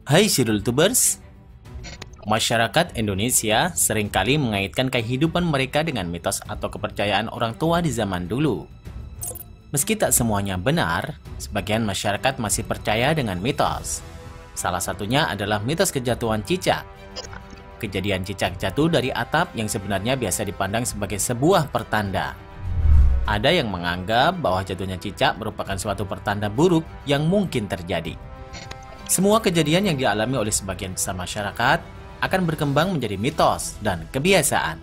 Hai Tubers, masyarakat Indonesia seringkali mengaitkan kehidupan mereka dengan mitos atau kepercayaan orang tua di zaman dulu. Meski tak semuanya benar, sebagian masyarakat masih percaya dengan mitos. Salah satunya adalah mitos kejatuhan cicak. Kejadian cicak jatuh dari atap yang sebenarnya biasa dipandang sebagai sebuah pertanda. Ada yang menganggap bahwa jatuhnya cicak merupakan suatu pertanda buruk yang mungkin terjadi. Semua kejadian yang dialami oleh sebagian besar masyarakat akan berkembang menjadi mitos dan kebiasaan.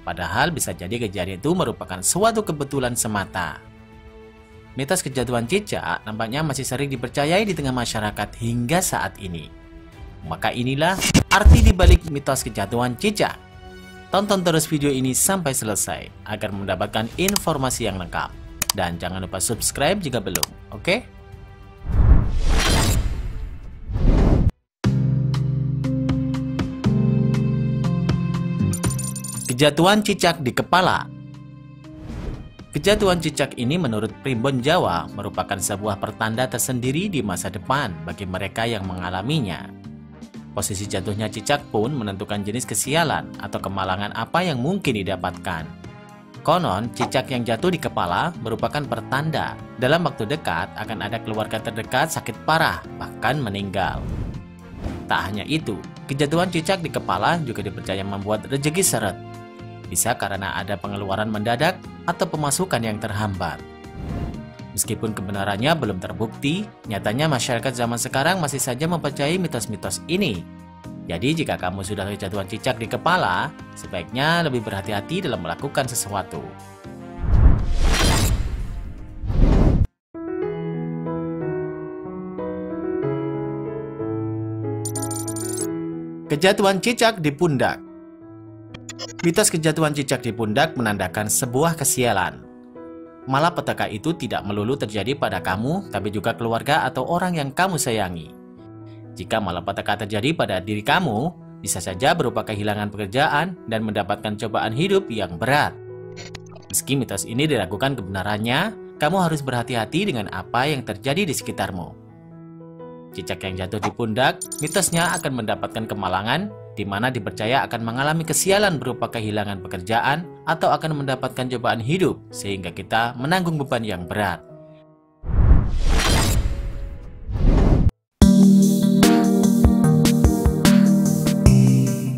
Padahal bisa jadi kejadian itu merupakan suatu kebetulan semata. Mitos kejatuhan cicak nampaknya masih sering dipercayai di tengah masyarakat hingga saat ini. Maka inilah arti dibalik mitos kejatuhan cicak. Tonton terus video ini sampai selesai agar mendapatkan informasi yang lengkap. Dan jangan lupa subscribe jika belum, oke? Kejatuhan cicak di kepala. Kejatuhan cicak ini menurut Primbon Jawa merupakan sebuah pertanda tersendiri di masa depan bagi mereka yang mengalaminya. Posisi jatuhnya cicak pun menentukan jenis kesialan atau kemalangan apa yang mungkin didapatkan. Konon, cicak yang jatuh di kepala merupakan pertanda dalam waktu dekat akan ada keluarga terdekat sakit parah, bahkan meninggal. Tak hanya itu, kejatuhan cicak di kepala juga dipercaya membuat rezeki seret. Bisa karena ada pengeluaran mendadak atau pemasukan yang terhambat. Meskipun kebenarannya belum terbukti, nyatanya masyarakat zaman sekarang masih saja mempercayai mitos-mitos ini. Jadi jika kamu sudah kejatuhan cicak di kepala, sebaiknya lebih berhati-hati dalam melakukan sesuatu. Kejatuhan cicak di pundak. Mitos kejatuhan cicak di pundak menandakan sebuah kesialan. Malapetaka itu tidak melulu terjadi pada kamu, tapi juga keluarga atau orang yang kamu sayangi. Jika malapetaka terjadi pada diri kamu, bisa saja berupa kehilangan pekerjaan dan mendapatkan cobaan hidup yang berat. Meski mitos ini diragukan kebenarannya, kamu harus berhati-hati dengan apa yang terjadi di sekitarmu. Cicak yang jatuh di pundak, mitosnya akan mendapatkan kemalangan, di mana dipercaya akan mengalami kesialan berupa kehilangan pekerjaan atau akan mendapatkan cobaan hidup sehingga kita menanggung beban yang berat.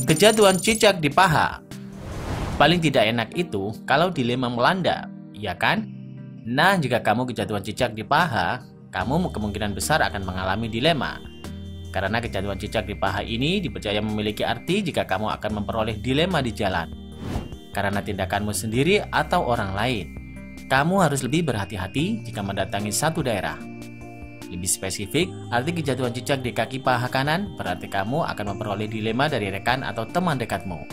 Kejatuhan cicak di paha. Paling tidak enak itu kalau dilema melanda, ya kan? Nah, jika kamu kejatuhan cicak di paha, kamu kemungkinan besar akan mengalami dilema. Karena kejatuhan cicak di paha ini dipercaya memiliki arti jika kamu akan memperoleh dilema di jalan. Karena tindakanmu sendiri atau orang lain. Kamu harus lebih berhati-hati jika mendatangi satu daerah. Lebih spesifik, arti kejatuhan cicak di kaki paha kanan berarti kamu akan memperoleh dilema dari rekan atau teman dekatmu.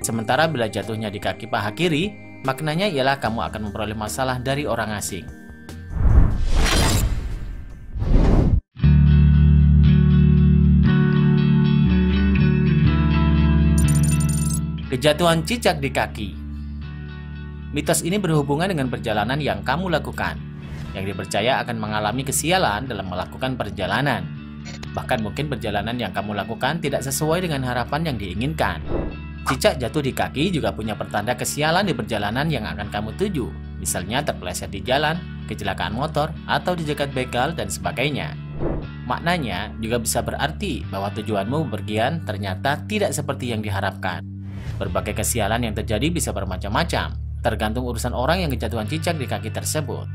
Sementara bila jatuhnya di kaki paha kiri, maknanya ialah kamu akan memperoleh masalah dari orang asing. Kejatuhan cicak di kaki. Mitos ini berhubungan dengan perjalanan yang kamu lakukan, yang dipercaya akan mengalami kesialan dalam melakukan perjalanan. Bahkan mungkin perjalanan yang kamu lakukan tidak sesuai dengan harapan yang diinginkan. Cicak jatuh di kaki juga punya pertanda kesialan di perjalanan yang akan kamu tuju, misalnya terpeleset di jalan, kecelakaan motor, atau dijegat begal, dan sebagainya. Maknanya juga bisa berarti bahwa tujuanmu bepergian ternyata tidak seperti yang diharapkan. Berbagai kesialan yang terjadi bisa bermacam-macam, tergantung urusan orang yang kejatuhan cicak di kaki tersebut.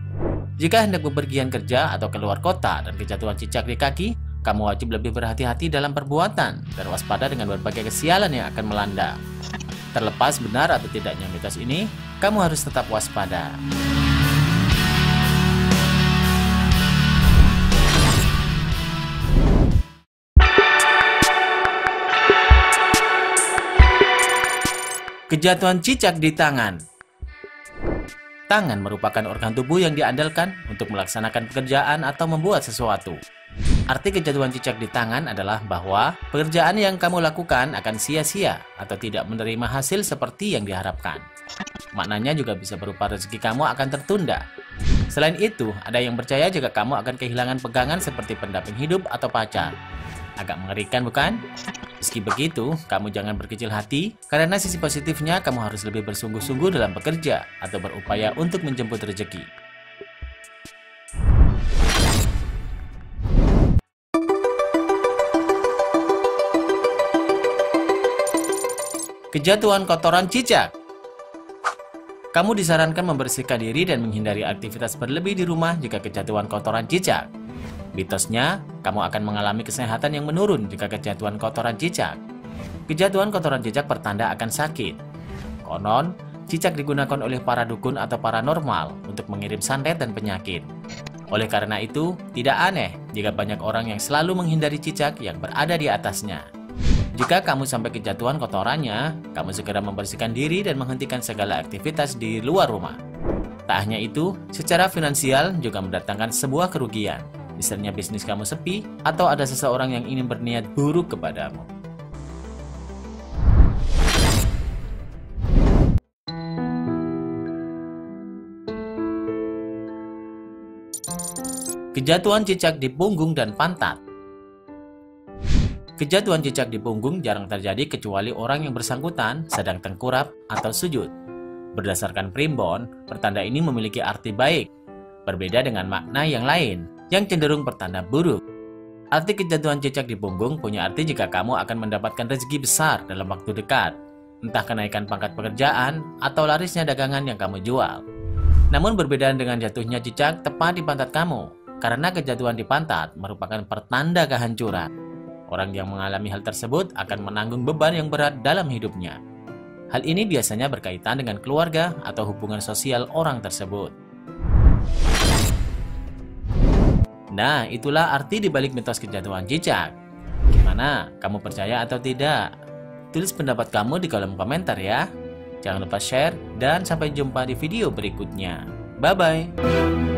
Jika hendak bepergian kerja atau keluar kota dan kejatuhan cicak di kaki, kamu wajib lebih berhati-hati dalam perbuatan dan waspada dengan berbagai kesialan yang akan melanda. Terlepas benar atau tidaknya mitos ini, kamu harus tetap waspada. Kejatuhan cicak di tangan. Tangan merupakan organ tubuh yang diandalkan untuk melaksanakan pekerjaan atau membuat sesuatu. Arti kejatuhan cicak di tangan adalah bahwa pekerjaan yang kamu lakukan akan sia-sia atau tidak menerima hasil seperti yang diharapkan. Maknanya juga bisa berupa rezeki kamu akan tertunda. Selain itu, ada yang percaya jika kamu akan kehilangan pegangan seperti pendamping hidup atau pacar. Agak mengerikan bukan? Meski begitu, kamu jangan berkecil hati, karena sisi positifnya kamu harus lebih bersungguh-sungguh dalam bekerja atau berupaya untuk menjemput rezeki. Kejatuhan kotoran cicak. Kamu disarankan membersihkan diri dan menghindari aktivitas berlebih di rumah jika kejatuhan kotoran cicak. Mitosnya, kamu akan mengalami kesehatan yang menurun jika kejatuhan kotoran cicak. Kejatuhan kotoran cicak pertanda akan sakit. Konon, cicak digunakan oleh para dukun atau paranormal untuk mengirim santet dan penyakit. Oleh karena itu, tidak aneh jika banyak orang yang selalu menghindari cicak yang berada di atasnya. Jika kamu sampai kejatuhan kotorannya, kamu segera membersihkan diri dan menghentikan segala aktivitas di luar rumah. Tak hanya itu, secara finansial juga mendatangkan sebuah kerugian. Misalnya bisnis kamu sepi, atau ada seseorang yang ingin berniat buruk kepadamu. Kejatuhan cicak di punggung dan pantat. Kejatuhan cicak di punggung jarang terjadi kecuali orang yang bersangkutan sedang tengkurap atau sujud. Berdasarkan primbon, pertanda ini memiliki arti baik, berbeda dengan makna yang lain, yang cenderung pertanda buruk. Arti kejatuhan cicak di punggung punya arti jika kamu akan mendapatkan rezeki besar dalam waktu dekat, entah kenaikan pangkat pekerjaan atau larisnya dagangan yang kamu jual. Namun berbeda dengan jatuhnya cicak tepat di pantat kamu, karena kejatuhan di pantat merupakan pertanda kehancuran. Orang yang mengalami hal tersebut akan menanggung beban yang berat dalam hidupnya. Hal ini biasanya berkaitan dengan keluarga atau hubungan sosial orang tersebut. Nah, itulah arti dibalik mitos kejatuhan cicak. Gimana? Kamu percaya atau tidak? Tulis pendapat kamu di kolom komentar ya. Jangan lupa share dan sampai jumpa di video berikutnya. Bye-bye.